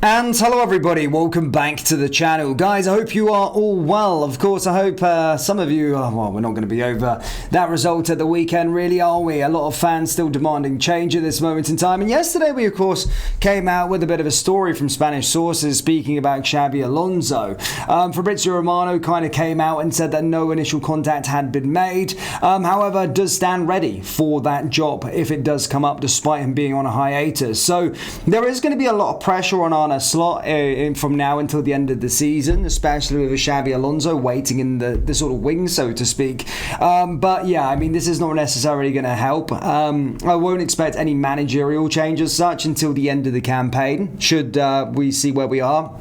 And hello everybody, welcome back to the channel. Guys, I hope you are all well. Of course, I hope some of you, well, we're not going to be over that result at the weekend, really, are we? A lot of fans still demanding change at this moment in time. And yesterday we, of course, came out with a bit of a story from Spanish sources speaking about Xabi Alonso. Fabrizio Romano kind of came out and said that no initial contact had been made. However, does stand ready for that job if it does come up, despite him being on a hiatus. So there is going to be a lot of pressure on Arne Slot from now until the end of the season, especially with Xabi Alonso waiting in the sort of wings, so to speak. But yeah, I mean, this is not necessarily going to help. I won't expect any managerial change as such until the end of the campaign, should we see where we are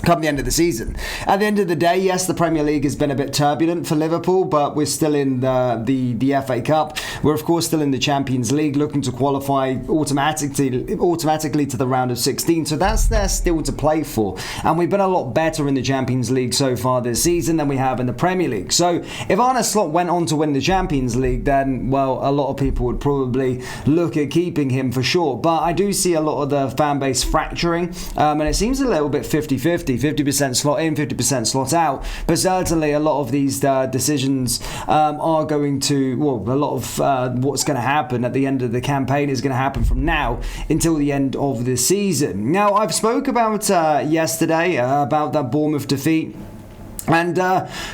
come the end of the season. At the end of the day, yes, the Premier League has been a bit turbulent for Liverpool, but we're still in the FA Cup. We're of course still in the Champions League, looking to qualify automatically to the round of 16. So that's there still to play for. And we've been a lot better in the Champions League so far this season than we have in the Premier League. So if Arne Slot went on to win the Champions League, then, well, a lot of people would probably look at keeping him for sure. But I do see a lot of the fan base fracturing, and it seems a little bit 50-50. 50% slot in, 50% slot out. But certainly a lot of these decisions are going to, well, a lot of what's going to happen at the end of the campaign is going to happen from now until the end of the season. Now, I've spoke about yesterday about that Bournemouth defeat. And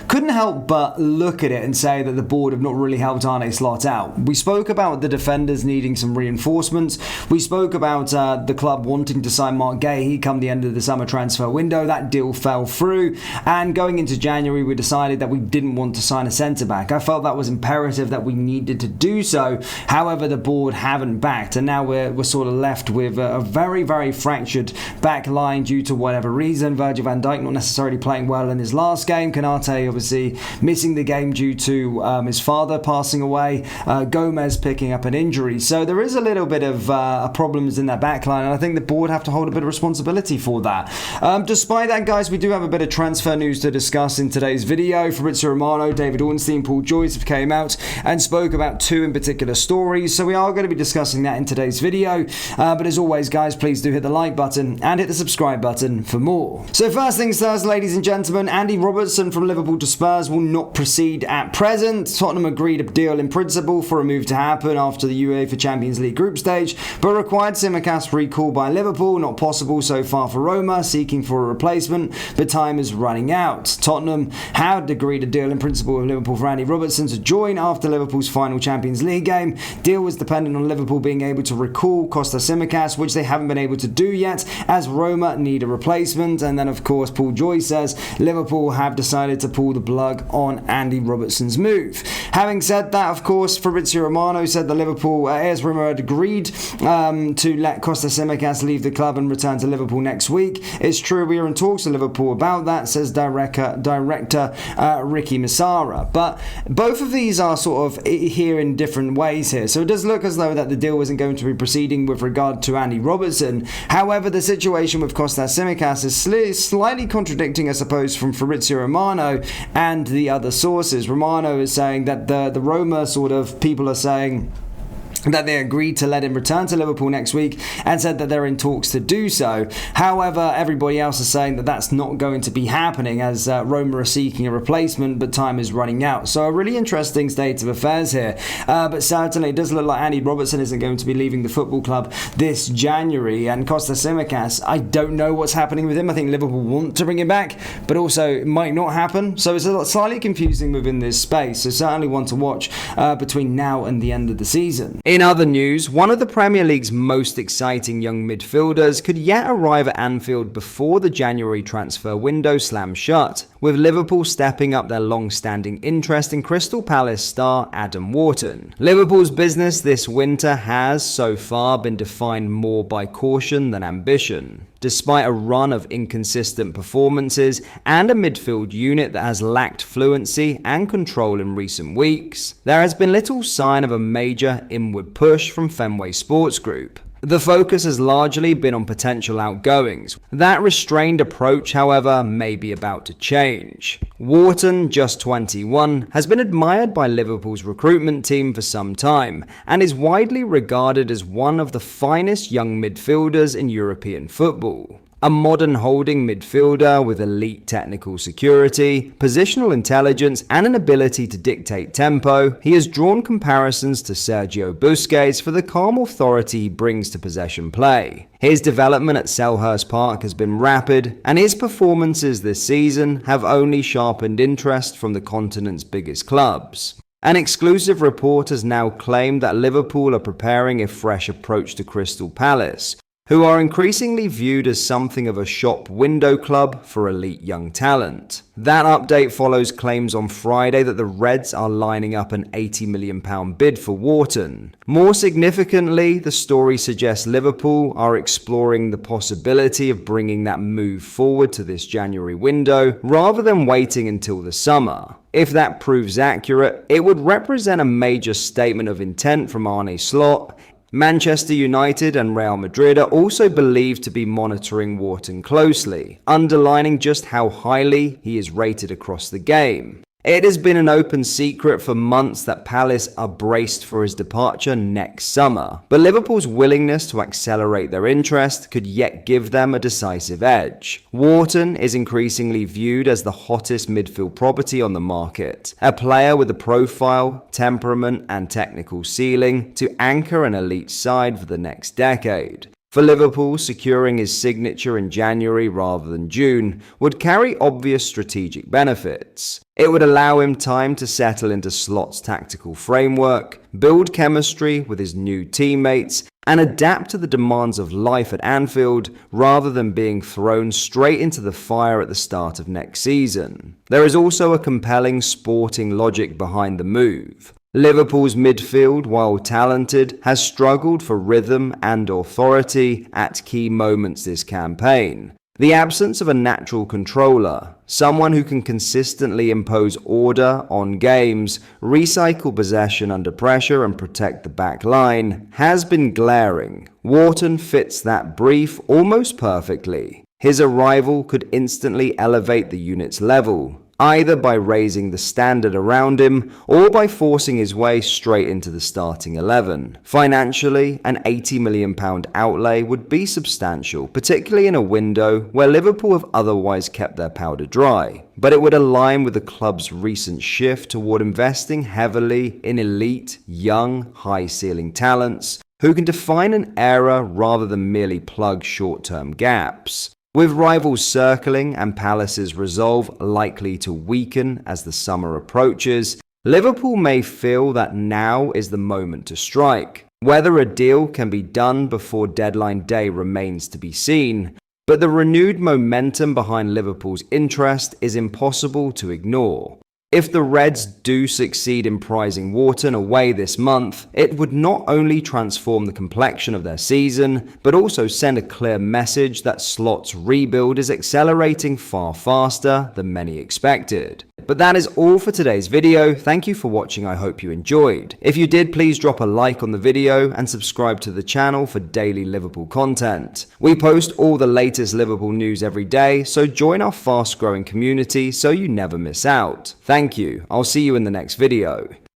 couldn't help but look at it and say that the board have not really helped Arne Slot out. We spoke about the defenders needing some reinforcements. We spoke about the club wanting to sign Mark Gahey come the end of the summer transfer window. That deal fell through. And going into January, we decided that we didn't want to sign a centre-back. I felt that was imperative, that we needed to do so. However, the board haven't backed. And now we're sort of left with a very, very fractured back line due to whatever reason. Virgil van Dijk not necessarily playing well in his last game. Kanate obviously missing the game due to his father passing away. Gomez picking up an injury. So there is a little bit of problems in that backline, and I think the board have to hold a bit of responsibility for that. Despite that, guys, we do have a bit of transfer news to discuss in today's video. Fabrizio Romano, David Ornstein, Paul Joyce have came out and spoke about two in particular stories. So we are going to be discussing that in today's video. But as always, guys, please do hit the like button and hit the subscribe button for more. So first things first, ladies and gentlemen, Andy Robertson from Liverpool to Spurs will not proceed at present. Tottenham agreed a deal in principle for a move to happen after the UEFA Champions League group stage, but required Tsimikas recall by Liverpool. Not possible so far for Roma, seeking for a replacement, but time is running out. Tottenham had agreed a deal in principle with Liverpool for Andy Robertson to join after Liverpool's final Champions League game. Deal was dependent on Liverpool being able to recall Kostas Tsimikas, which they haven't been able to do yet, as Roma need a replacement. And then, of course, Paul Joyce says Liverpool have decided to pull the plug on Andy Robertson's move. Having said that, of course, Fabrizio Romano said that Liverpool, as rumour, had agreed to let Kostas Tsimikas leave the club and return to Liverpool next week. It's true, we are in talks with Liverpool about that, says director Ricky Massara. But both of these are sort of here in different ways here. So it does look as though that the deal isn't going to be proceeding with regard to Andy Robertson. However, the situation with Kostas Tsimikas is slightly contradicting, I suppose, from Fabrizio Romano and the other sources. Romano is saying that the Roma sort of people are saying that they agreed to let him return to Liverpool next week and said that they're in talks to do so. However, everybody else is saying that that's not going to be happening, as Roma are seeking a replacement, but time is running out. So a really interesting state of affairs here. But certainly it does look like Andy Robertson isn't going to be leaving the football club this January. And Kostas Tsimikas, I don't know what's happening with him. I think Liverpool want to bring him back, but also it might not happen. So it's slightly confusing within this space. So certainly one to watch between now and the end of the season. In other news, one of the Premier League's most exciting young midfielders could yet arrive at Anfield before the January transfer window slams shut, with Liverpool stepping up their long-standing interest in Crystal Palace star Adam Wharton. Liverpool's business this winter has, so far, been defined more by caution than ambition. Despite a run of inconsistent performances and a midfield unit that has lacked fluency and control in recent weeks, there has been little sign of a major inward push from Fenway Sports Group. The focus has largely been on potential outgoings. That restrained approach, however, may be about to change. Wharton, just 21, has been admired by Liverpool's recruitment team for some time and is widely regarded as one of the finest young midfielders in European football. A modern holding midfielder with elite technical security, positional intelligence, and an ability to dictate tempo, he has drawn comparisons to Sergio Busquets for the calm authority he brings to possession play. His development at Selhurst Park has been rapid, and his performances this season have only sharpened interest from the continent's biggest clubs. An exclusive report has now claimed that Liverpool are preparing a fresh approach to Crystal Palace, who are increasingly viewed as something of a shop window club for elite young talent. That update follows claims on Friday that the Reds are lining up an £80 million bid for Wharton. More significantly, the story suggests Liverpool are exploring the possibility of bringing that move forward to this January window rather than waiting until the summer. If that proves accurate, it would represent a major statement of intent from Arne Slot. Manchester United and Real Madrid are also believed to be monitoring Wharton closely, underlining just how highly he is rated across the game. It has been an open secret for months that Palace are braced for his departure next summer, but Liverpool's willingness to accelerate their interest could yet give them a decisive edge. Wharton is increasingly viewed as the hottest midfield property on the market, a player with a profile, temperament, and technical ceiling to anchor an elite side for the next decade. For Liverpool, securing his signature in January rather than June would carry obvious strategic benefits. It would allow him time to settle into Slot's tactical framework, build chemistry with his new teammates, and adapt to the demands of life at Anfield rather than being thrown straight into the fire at the start of next season. There is also a compelling sporting logic behind the move. Liverpool's midfield, while talented, has struggled for rhythm and authority at key moments this campaign. The absence of a natural controller, someone who can consistently impose order on games, recycle possession under pressure and protect the back line, has been glaring. Wharton fits that brief almost perfectly. His arrival could instantly elevate the unit's level, either by raising the standard around him or by forcing his way straight into the starting 11. Financially, an £80 million outlay would be substantial, particularly in a window where Liverpool have otherwise kept their powder dry. But it would align with the club's recent shift toward investing heavily in elite, young, high-ceiling talents who can define an era rather than merely plug short-term gaps. With rivals circling and Palace's resolve likely to weaken as the summer approaches, Liverpool may feel that now is the moment to strike. Whether a deal can be done before deadline day remains to be seen, but the renewed momentum behind Liverpool's interest is impossible to ignore. If the Reds do succeed in prizing Wharton away this month, it would not only transform the complexion of their season, but also send a clear message that Slot's rebuild is accelerating far faster than many expected. But that is all for today's video. Thank you for watching. I hope you enjoyed. If you did, please drop a like on the video and subscribe to the channel for daily Liverpool content. We post all the latest Liverpool news every day, so join our fast-growing community so you never miss out. Thank you. I'll see you in the next video.